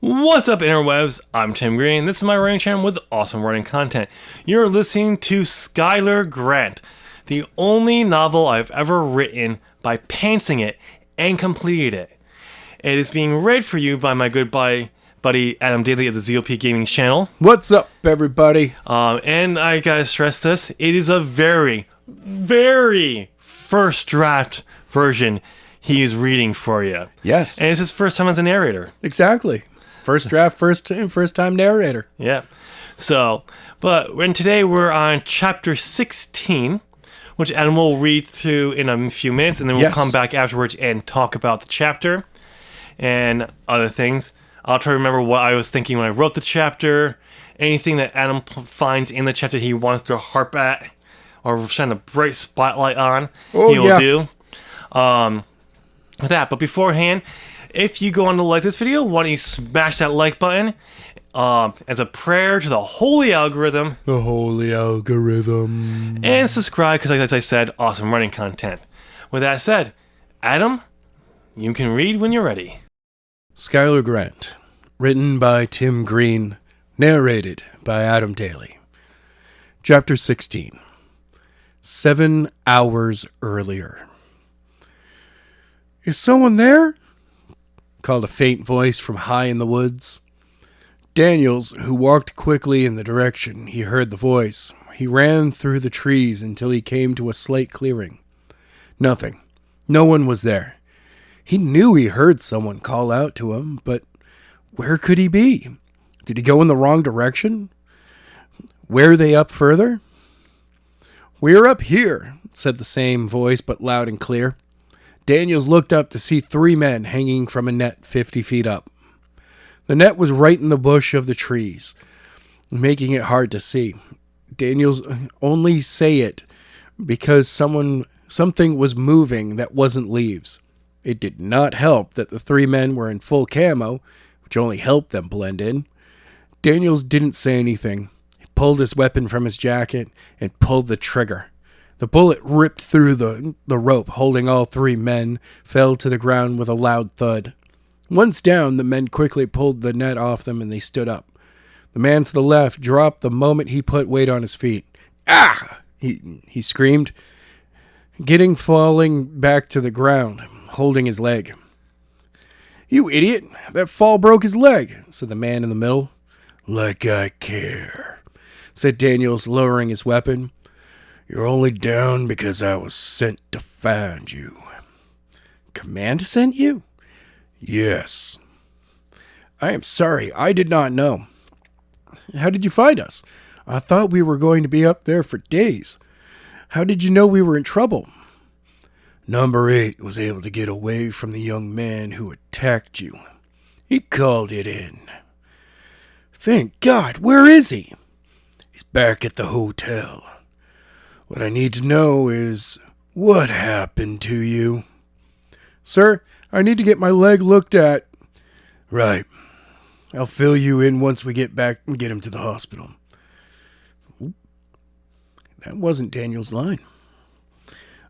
What's up, interwebs? I'm Tim Green. This is my writing channel with awesome writing content. You're listening to Skyler Grant, the only novel I've ever written by pantsing it and completed it. It is being read for you by my good buddy Adam Daley of the ZOP Gaming channel. What's up, everybody? And I gotta stress this, it is a very, very first draft version he is reading for you. Yes. And it's his first time as a narrator. Exactly. First draft, first time narrator. Yeah. So, today we're on chapter 16, which Adam will read through in a few minutes, and then we'll come back afterwards and talk about the chapter and other things. I'll try to remember what I was thinking when I wrote the chapter, anything that Adam finds in the chapter he wants to harp at or shine a bright spotlight on, he will do. With that, but beforehand, if you go on to like this video, why don't you smash that like button as a prayer to the holy algorithm. The holy algorithm. And subscribe, because as I said, awesome writing content. With that said, Adam, you can read when you're ready. Skyler Grant, written by Tim Green, narrated by Adam Daley. Chapter 16. 7 hours earlier. Is someone there? Called a faint voice from high in the woods. Daniels, who walked quickly in the direction he heard the voice, he ran through the trees until he came to a slight clearing. Nothing. No one was there. He knew he heard someone call out to him, but where could he be? Did he go in the wrong direction? Were they up further? "We're up here," said the same voice, but loud and clear. Daniels looked up to see 3 men hanging from a net 50 feet up. The net was right in the bush of the trees, making it hard to see. Daniels only say it because something was moving that wasn't leaves. It did not help that the 3 men were in full camo, which only helped them blend in. Daniels didn't say anything. He pulled his weapon from his jacket and pulled the trigger. The bullet ripped through the rope holding all 3 men, fell to the ground with a loud thud. Once down, the men quickly pulled the net off them and they stood up. The man to the left dropped the moment he put weight on his feet. "Ah!" he screamed, falling back to the ground, holding his leg. "You idiot! That fall broke his leg," said the man in the middle. "Like I care," said Daniels, lowering his weapon. "You're only down because I was sent to find you." "Command sent you?" "Yes." "I am sorry, I did not know." "How did you find us? I thought we were going to be up there for days. How did you know we were in trouble?" "Number 8 was able to get away from the young man who attacked you. He called it in." "Thank God, where is he?" "He's back at the hotel. What I need to know is, what happened to you?" "Sir, I need to get my leg looked at." "Right. I'll fill you in once we get back and get him to the hospital." That wasn't Daniel's line.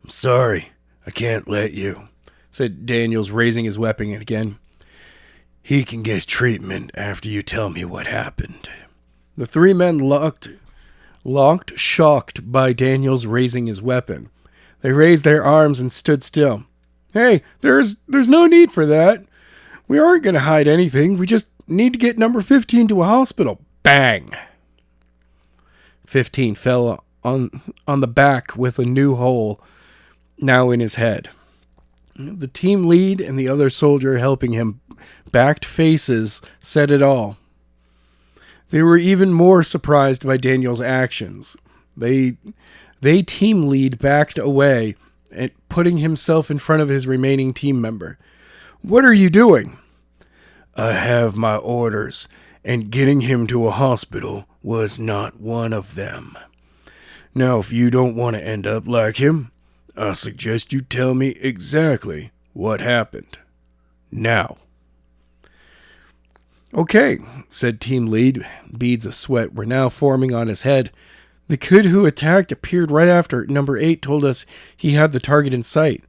"I'm sorry. I can't let you," said Daniels, raising his weapon again. "He can get treatment after you tell me what happened." The 3 men locked, shocked by Daniels raising his weapon. They raised their arms and stood still. "Hey, there's no need for that. We aren't going to hide anything. We just need to get number 15 to a hospital." Bang! 15 fell on the back with a new hole now in his head. The team lead and the other soldier helping him, backed faces, said it all. They were even more surprised by Daniel's actions. They team lead backed away, and putting himself in front of his remaining team member. "What are you doing?" "I have my orders, and getting him to a hospital was not one of them. Now, if you don't want to end up like him, I suggest you tell me exactly what happened. Now." "Okay," said team lead. Beads of sweat were now forming on his head. "The kid who attacked appeared right after number 8 told us he had the target in sight.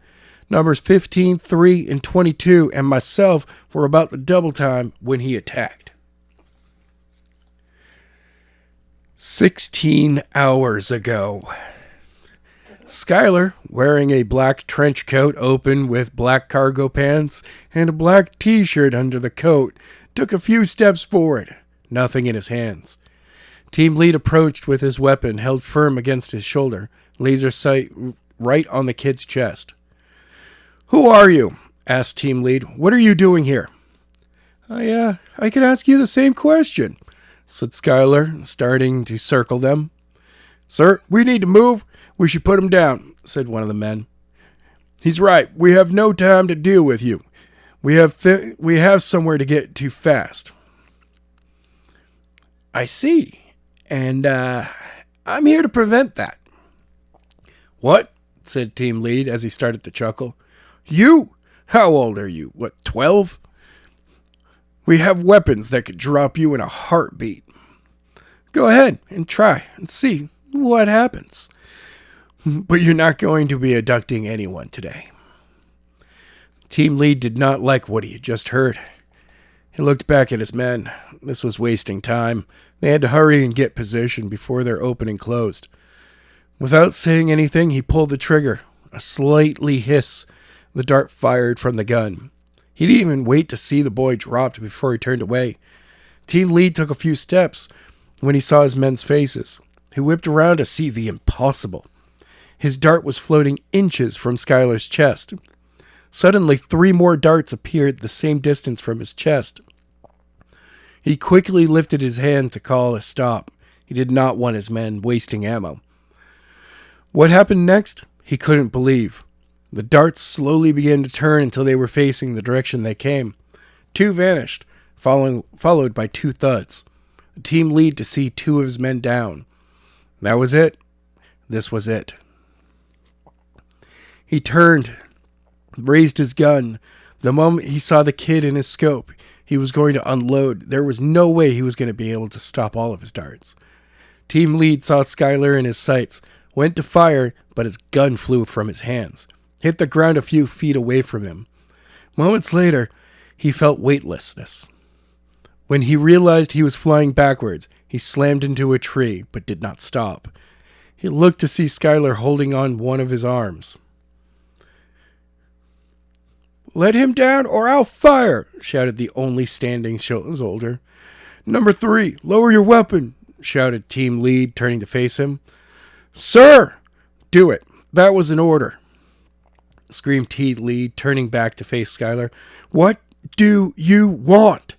Numbers 15, 3, and 22 and myself were about the double time when he attacked. 16 hours ago. Skyler, wearing a black trench coat open with black cargo pants and a black t-shirt under the coat, took a few steps forward, nothing in his hands. Team lead approached with his weapon held firm against his shoulder, laser sight right on the kid's chest. "Who are you?" asked team lead. "What are you doing here?" I could ask you the same question," said Skyler, starting to circle them. "Sir, we need to move. We should put him down," said one of the men. "He's right. We have no time to deal with you. We have somewhere to get to fast." "I see. And I'm here to prevent that." "What?" said team lead as he started to chuckle. "You? How old are you? What, 12? We have weapons that could drop you in a heartbeat. Go ahead and try and see what happens. But you're not going to be abducting anyone today." Team lead did not like what he had just heard. He looked back at his men. This was wasting time. They had to hurry and get position before their opening closed. Without saying anything, he pulled the trigger. A slightly hiss. The dart fired from the gun. He didn't even wait to see the boy dropped before he turned away. Team lead took a few steps when he saw his men's faces. He whipped around to see the impossible. His dart was floating inches from Skyler's chest. Suddenly, 3 more darts appeared the same distance from his chest. He quickly lifted his hand to call a stop. He did not want his men wasting ammo. What happened next? He couldn't believe. The darts slowly began to turn until they were facing the direction they came. 2 vanished, followed by 2 thuds. The team lead to see 2 of his men down. That was it. This was it. He turned, raised his gun. The moment he saw the kid in his scope, he was going to unload. There was no way he was going to be able to stop all of his darts. Team lead saw Skyler in his sights, went to fire, but his gun flew from his hands, hit the ground a few feet away from him. Moments later, he felt weightlessness. When he realized he was flying backwards, he slammed into a tree, but did not stop. He looked to see Skyler holding on one of his arms. "Let him down or I'll fire," shouted the only standing soldier. "Number 3, lower your weapon," shouted team lead, turning to face him. "Sir!" "Do it. That was an order," screamed team lead, turning back to face Skyler. "What do you want?"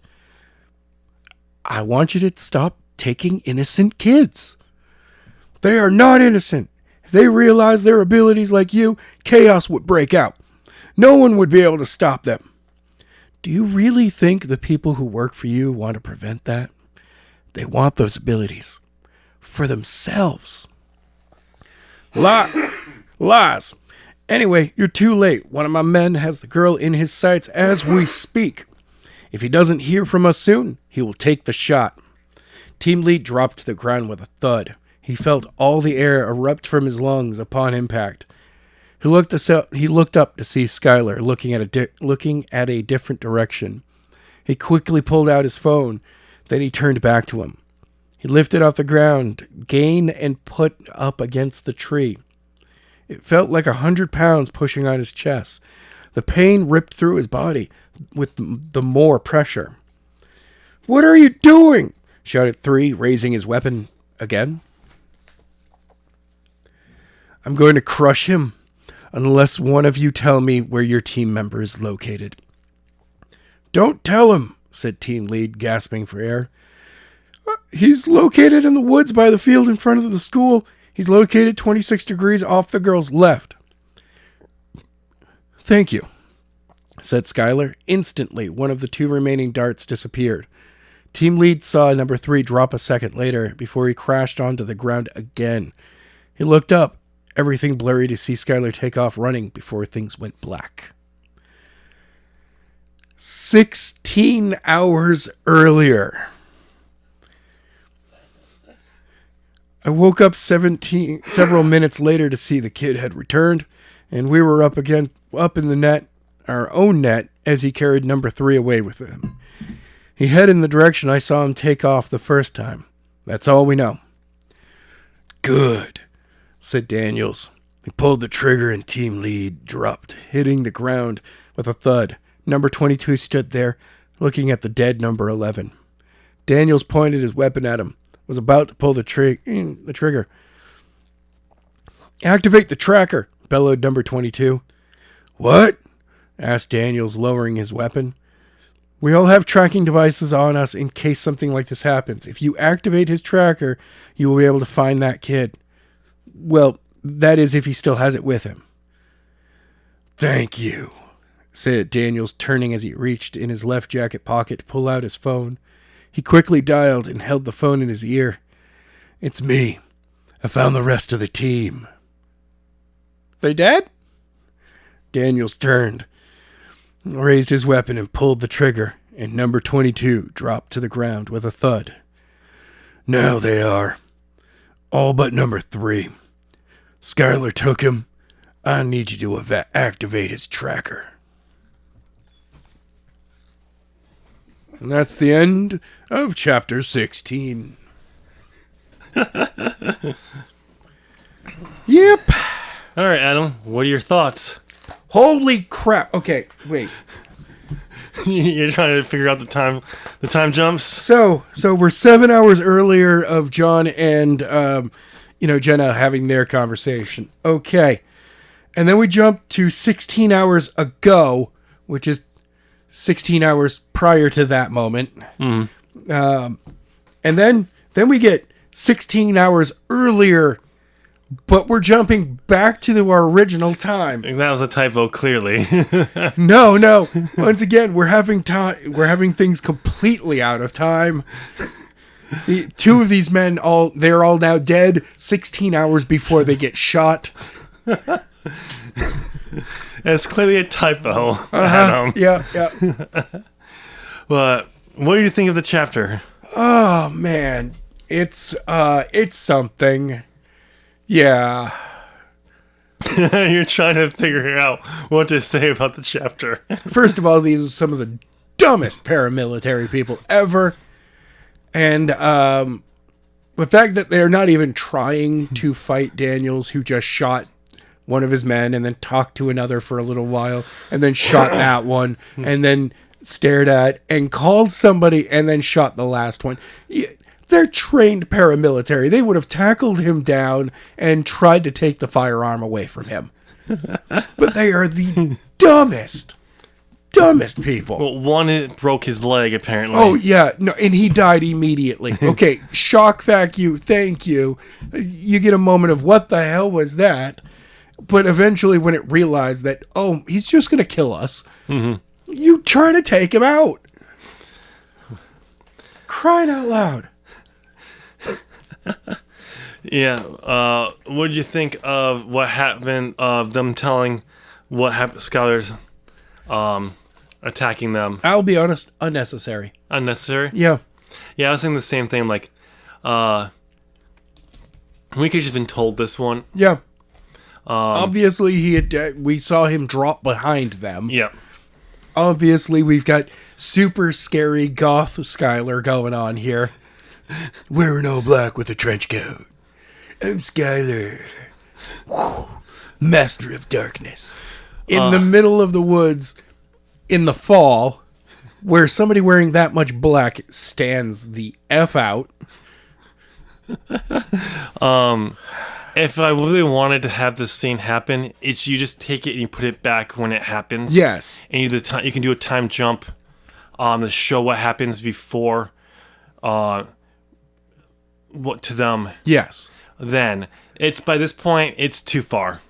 "I want you to stop taking innocent kids." "They are not innocent. If they realized their abilities like you, chaos would break out. No one would be able to stop them." "Do you really think the people who work for you want to prevent that? They want those abilities for themselves." Lies. "Anyway, you're too late. One of my men has the girl in his sights as we speak. If he doesn't hear from us soon, he will take the shot." Team lead dropped to the ground with a thud. He felt all the air erupt from his lungs upon impact. He looked up to see Skyler looking at a different direction. He quickly pulled out his phone. Then he turned back to him. He lifted off the ground, gained and put up against the tree. It felt like 100 pounds pushing on his chest. The pain ripped through his body with the more pressure. "What are you doing?" shouted 3, raising his weapon again. "I'm going to crush him, unless one of you tell me where your team member is located." "Don't tell him," said team lead, gasping for air. "He's located in the woods by the field in front of the school. He's located 26 degrees off the girl's left." "Thank you," said Skyler. Instantly, one of the 2 remaining darts disappeared. Team lead saw number 3 drop a second later before he crashed onto the ground again. He looked up, everything blurry, to see Skyler take off running before things went black. 16 hours earlier. I woke up several minutes later to see the kid had returned. and we were up in the net, our own net, as he carried number 3 away with him. He headed in the direction I saw him take off the first time. That's all we know. Good, said Daniels. He pulled the trigger and team lead dropped, hitting the ground with a thud. Number 22 stood there, looking at the dead number 11. Daniels pointed his weapon at him, was about to pull the trigger. Activate the tracker, bellowed number 22. What? Asked Daniels, lowering his weapon. We all have tracking devices on us in case something like this happens. If you activate his tracker, you will be able to find that kid. Well, that is if he still has it with him. Thank you, said Daniels, turning as he reached in his left jacket pocket to pull out his phone. He quickly dialed and held the phone in his ear. It's me. I found the rest of the team. They dead? Daniels turned, raised his weapon and pulled the trigger, and number 22 dropped to the ground with a thud. Now they are. All but number 3. Skyler took him. I need you to activate his tracker. And that's the end of chapter 16. Yep. All right, Adam, what are your thoughts? Holy crap. Okay, wait. You're trying to figure out the time jumps? So we're 7 hours earlier of John and Jenna having their conversation. Okay. And then we jump to 16 hours ago, which is 16 hours prior to that moment. Mm. And then we get 16 hours earlier, but we're jumping back to our original time. That was a typo, clearly. No. Once again, we're having having things completely out of time. The 2 of these men, they're all now dead 16 hours before they get shot. It's clearly a typo, Adam. Yeah. But what do you think of the chapter? Oh man, it's something. Yeah. You're trying to figure out what to say about the chapter. First of all, these are some of the dumbest paramilitary people ever. And the fact that they're not even trying to fight Daniels, who just shot one of his men and then talked to another for a little while and then shot that one and then stared at and called somebody and then shot the last one. They're trained paramilitary. They would have tackled him down and tried to take the firearm away from him. But they are the dumbest people. Well, one broke his leg, apparently. Oh, yeah. No, and he died immediately. Okay, shock vacuum, thank you. You get a moment of what the hell was that? But eventually when it realized that, oh, he's just going to kill us, you try to take him out. Crying out loud. Yeah. What did you think of what happened, of them telling what happened, Skyler's attacking them? I'll be honest, unnecessary. Unnecessary? Yeah. Yeah, I was thinking the same thing. Like, we could have just been told this one. Yeah. Obviously, we saw him drop behind them. Yeah. Obviously, we've got super scary goth Skyler going on here. Wearing all black with a trench coat. I'm Skyler. Master of darkness. In the middle of the woods, in the fall, where somebody wearing that much black stands the F out. If I really wanted to have this scene happen, it's you just take it and you put it back when it happens. Yes. And you can do a time jump to show what happens before what to them. Yes. Then it's by this point it's too far.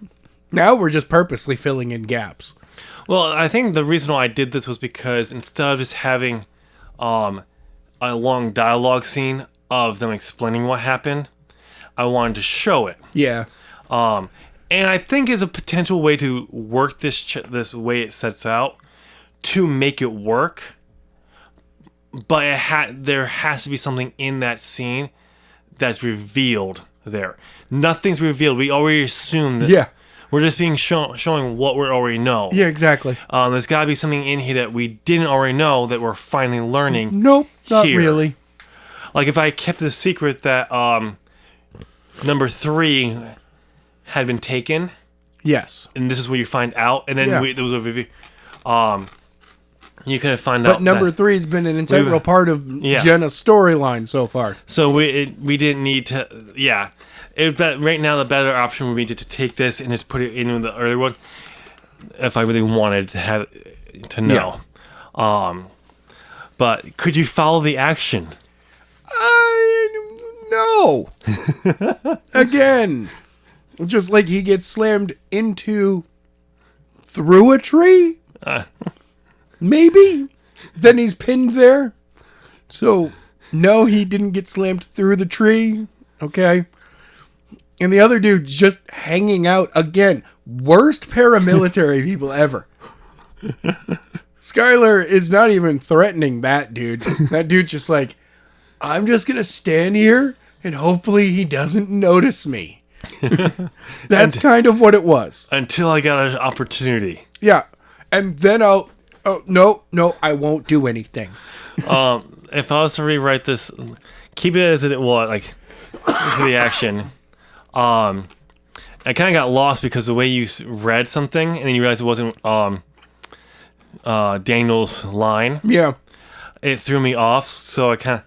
Now we're just purposely filling in gaps. Well, I think the reason why I did this was because instead of just having a long dialogue scene of them explaining what happened, I wanted to show it. Yeah. And I think is a potential way to work this way it sets out to make it work. But there has to be something in that scene that's revealed there. Nothing's revealed. We already assume that. Yeah. We're just being showing what we already know. Yeah, exactly. There's got to be something in here that we didn't already know that we're finally learning. Nope, not really. Like if I kept the secret that number 3 had been taken. Yes. And this is where you find out. And then there was a review. You could find out. But number 3 has been an integral part of Jenna's storyline so far. So we didn't need to. Yeah. Right now, the better option would be to take this and just put it in the earlier one. If I really wanted to know. Yeah. But could you follow the action? No. Again, just like he gets slammed through a tree. Maybe. Then he's pinned there. So, no, he didn't get slammed through the tree. Okay. And the other dude's just hanging out again. Worst paramilitary people ever. Skyler is not even threatening that dude. That dude's just like, I'm just going to stand here and hopefully he doesn't notice me. That's kind of what it was. Until I got an opportunity. Yeah. And then no, I won't do anything. If I was to rewrite this, keep it as it was, like, for the action. I kind of got lost because the way you read something and then you realized it wasn't Daniel's line. Yeah. It threw me off, so I kind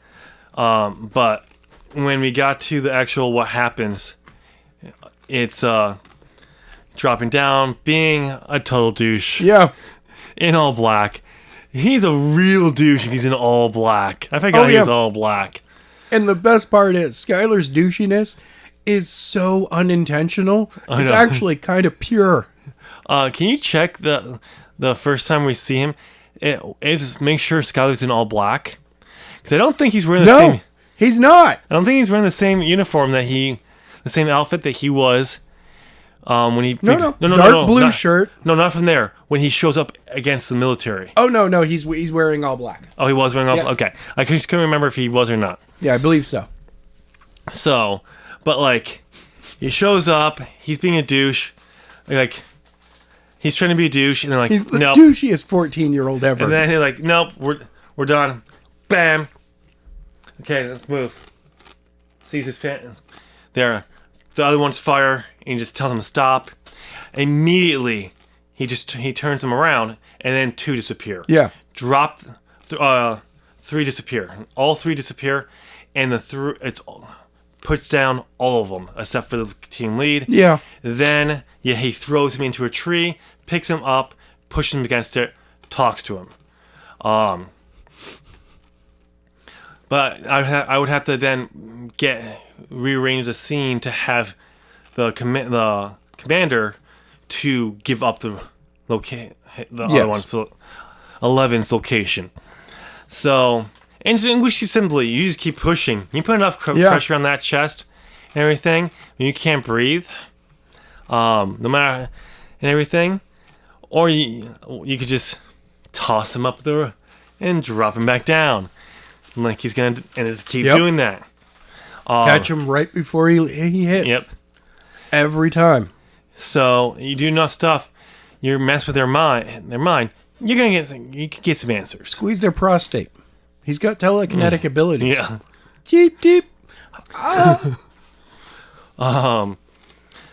of... but when we got to the actual what happens, it's dropping down, being a total douche. Yeah. In all black. He's a real douche if he's in all black. I forgot he was all black. And the best part is, Skyler's douchiness is so unintentional. It's actually kind of pure. Can you check the first time we see him? Make sure Skyler's in all black. Because I don't think he's wearing the same... No, he's not. I don't think he's wearing the same uniform the same outfit that he was when he... No, dark blue shirt. No, not from there. When he shows up against the military. Oh, no, he's wearing all black. Oh, he was wearing all black? Okay. I just couldn't remember if he was or not. Yeah, I believe so. So, but like, he shows up, he's being a douche, like, he's trying to be a douche, and then like, he's the nope. douchiest 14-year-old ever. And then he's like, nope, we're done. Bam. Okay, let's move. Sees his fan. There. The other one's fire, and he just tells him to stop. Immediately, he turns them around, and then 2 disappear. Yeah. 3 disappear. All 3 disappear, and it's puts down all of them except for the team lead. Yeah. Then he throws him into a tree, picks him up, pushes him against it, talks to him. But I would have to then rearrange the scene to have the commander to give up the other one, so 11's location. So, and which you just keep pushing. You put enough pressure on that chest and everything, and you can't breathe, no matter, and everything. Or you could just toss him up there and drop him back down. Like he's gonna, and just keep doing that. Catch him right before he hits. Yep. Every time. So you do enough stuff, you mess with their mind. You're gonna get some answers. Squeeze their prostate. He's got telekinetic abilities. Yeah. Deep, deep.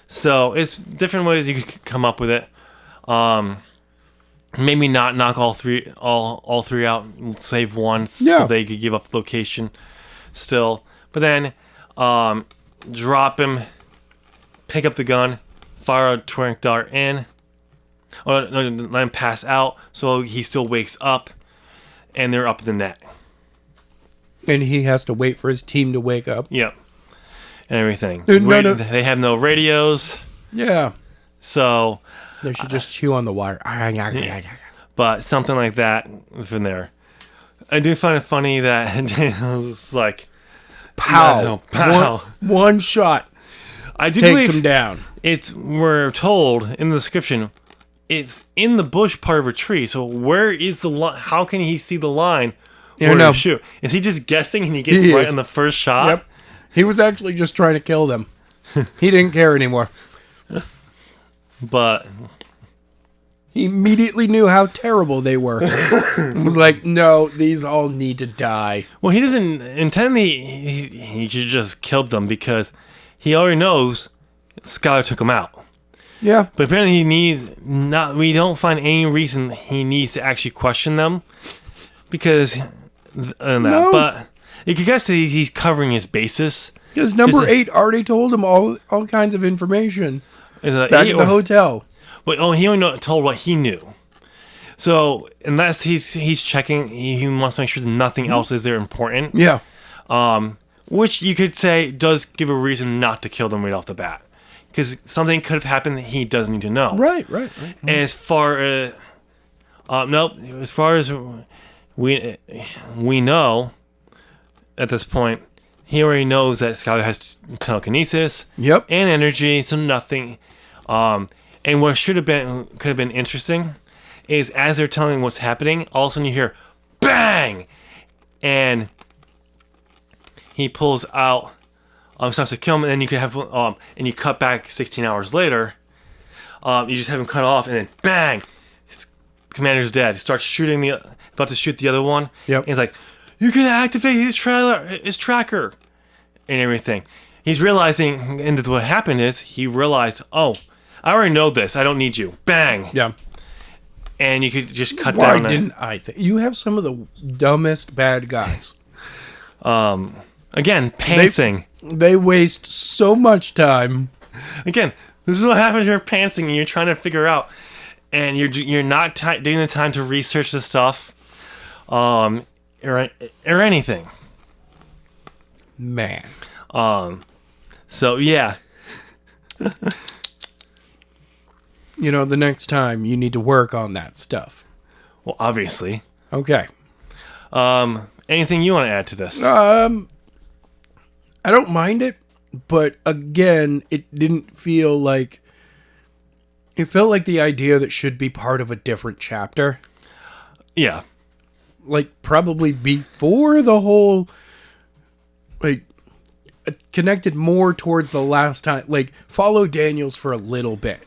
So it's different ways you could come up with it. Maybe not knock all three out and save one so they could give up the location still. But then drop him, pick up the gun, fire a twink dart in, or no, let him pass out so he still wakes up, and they're up in the net. And he has to wait for his team to wake up. Yep. And everything. They have no radios. Yeah. So they should just chew on the wire. But something like that from there. I do find it funny that Daniel's like, pow. One shot. I do takes him down. We're told in the description, it's in the bush part of a tree. So where is the line? How can he see the line where to shoot? Is he just guessing and he gets right on the first shot? Yep. He was actually just trying to kill them. He didn't care anymore. But he immediately knew how terrible they were. He was like, no, these all need to die. Well, he doesn't intend he should just killed them because he already knows Skyler took him out. Yeah. But apparently we don't find any reason he needs to actually question them because No. But you could guess that he's covering his basis. Because number 8 already told him all kinds of information back at the hotel. Well, he only told what he knew. So unless he's checking, he wants to make sure that nothing else is there important. Yeah. Which you could say does give a reason not to kill them right off the bat, because something could have happened that he doesn't need to know. Right. And as far as as far as we know at this point, he already knows that Skyler has telekinesis. Yep. And energy, so nothing. And what could have been interesting is as they're telling what's happening, all of a sudden you hear bang, and he pulls out, starts to kill him, and then you could have, and you cut back 16 hours later. You just have him cut off, and then bang, commander's dead. He starts shooting about to shoot the other one. Yep. And he's like, you can activate his tracker, and everything. He's realizing, and what happened is he realized, oh, I already know this. I don't need you. Bang. Yeah. And you could just cut down. Why didn't I think you have some of the dumbest bad guys? Again, pantsing. They waste so much time. Again, this is what happens when you're pantsing and you're trying to figure out, and you're not doing the time to research the stuff, or anything. Man. So yeah. The next time you need to work on that stuff. Well, obviously. Okay. Anything you want to add to this? I don't mind it, but again, it didn't feel like... It felt like the idea that should be part of a different chapter. Yeah. Like, probably before the whole... Like, connected more towards the last time. Like, follow Daniels for a little bit.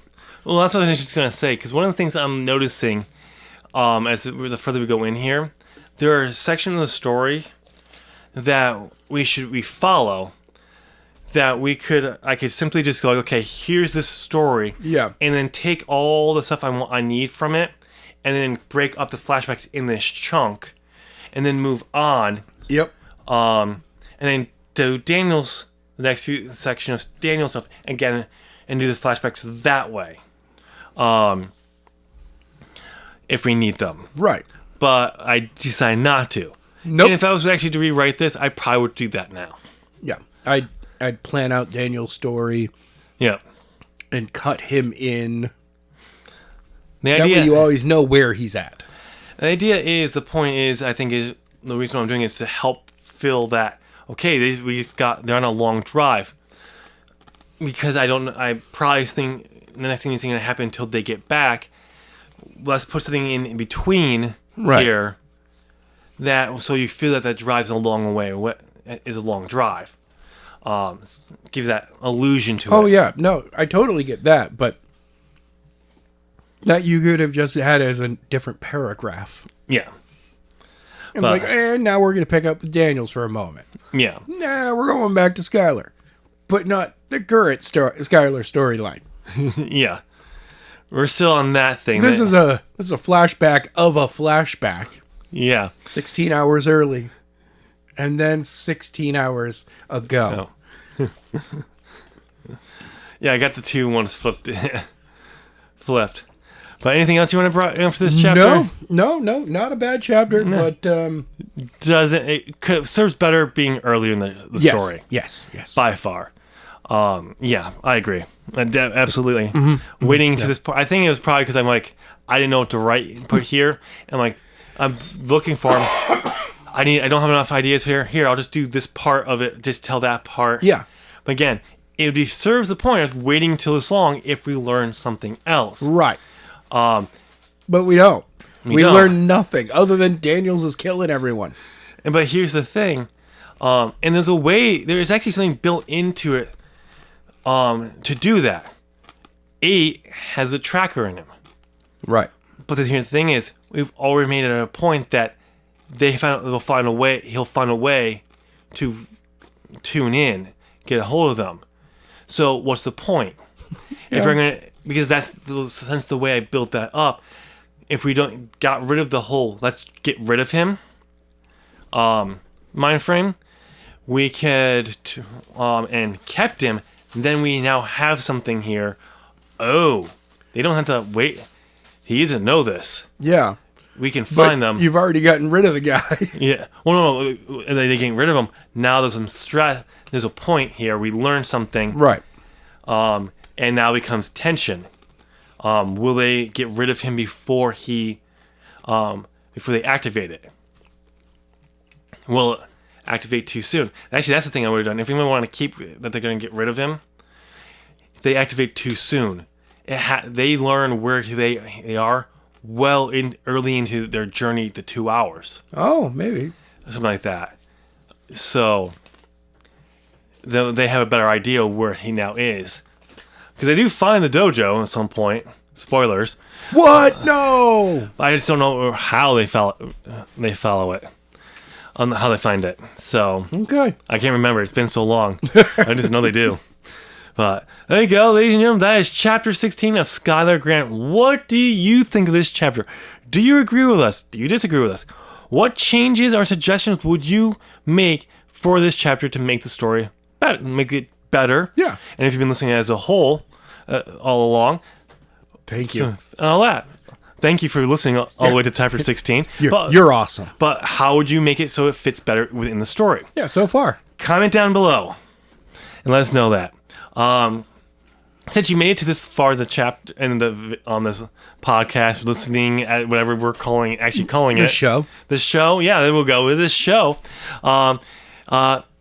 Well, that's what I was just going to say, because one of the things I'm noticing as the further we go in here, there are sections of the story that we follow that I could simply just go, okay, here's this story. Yeah. And then take all the stuff I need from it, and then break up the flashbacks in this chunk, and then move on. Yep. And then do the next few sections of Daniel's stuff again, and do the flashbacks that way. If we need them. Right. But I decided not to. Nope. And if I was actually to rewrite this, I probably would do that now. Yeah. I'd plan out Daniel's story. Yeah. And cut him in. The that way you always know where he's at. The idea is, the point is, I think is, the reason why I'm doing it is to help fill that, okay, they're on a long drive. Because I probably think the next thing is going to happen until they get back. Let's put something in between here so you feel that drive's a long way, is a long drive. Give that illusion to it. Oh yeah, no, I totally get that, but that you could have just had as a different paragraph. Yeah. And now we're going to pick up with Daniels for a moment. Yeah. Nah, we're going back to Skyler, but not the current Skyler storyline. Yeah. We're still on that thing. This is a flashback of a flashback. Yeah. 16 hours early. And then 16 hours ago. Oh. Yeah, I got the 2 ones flipped. But anything else you want to bring up for this chapter? No, not a bad chapter, but serves better being earlier in the story. Yes. By far. Yeah, I agree. Absolutely. Mm-hmm. Waiting to this part. I think it was probably because I'm like, I didn't know what to put here. And like, I'm looking for them. I don't have enough ideas here. Here, I'll just do this part of it. Just tell that part. Yeah. But again, it serves the point of waiting till this long if we learn something else. Right. But we don't. We learn nothing other than Daniels is killing everyone. But here's the thing. And there's actually something built into it to do that. 8 has a tracker in him. Right. But the thing is, we've already made it a point that he'll find a way to tune in, get a hold of them. So what's the point? If we're because that's the way I built that up. If we don't got rid of the whole let's get rid of him mind frame, we could and kept him, then we now have something here. Oh, they don't have to wait. He doesn't know this. Yeah. We can find them. You've already gotten rid of the guy. Yeah. Well, no. They're getting rid of him. Now there's some stress. There's a point here. We learn something. Right. And now becomes tension. Will they get rid of him before they activate it? Will it activate too soon? Actually, that's the thing I would have done. If anyone want to keep that they're going to get rid of him, they activate too soon. They learn where they are early into their journey, the 2 hours. Oh, maybe. Something like that. So they have a better idea where he now is. Because they do find the dojo at some point. Spoilers. What? No! I just don't know how they follow it. On how they find it. So okay. I can't remember. It's been so long. I just know they do. But there you go, ladies and gentlemen. That is chapter 16 of Skyler Grant. What do you think of this chapter? Do you agree with us? Do you disagree with us? What changes or suggestions would you make for this chapter to make the story better, make it better? Yeah. And if you've been listening as a whole all along, thank you. All that. Thank you for listening all the way to chapter 16. You're awesome. But how would you make it so it fits better within the story? Yeah, so far. Comment down below and let us know that. Since you made it to this far in the chapter and on this podcast, listening at whatever we're calling it. The show. The show. Yeah, then we'll go with this show. Why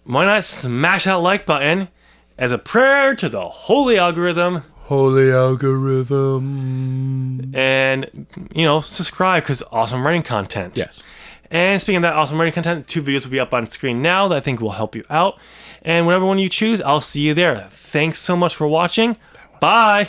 not smash that like button as a prayer to the holy algorithm. Holy algorithm. And, subscribe because awesome writing content. Yes. And speaking of that awesome writing content, 2 videos will be up on screen now that I think will help you out. And whatever one you choose, I'll see you there. Thanks so much for watching. Bye.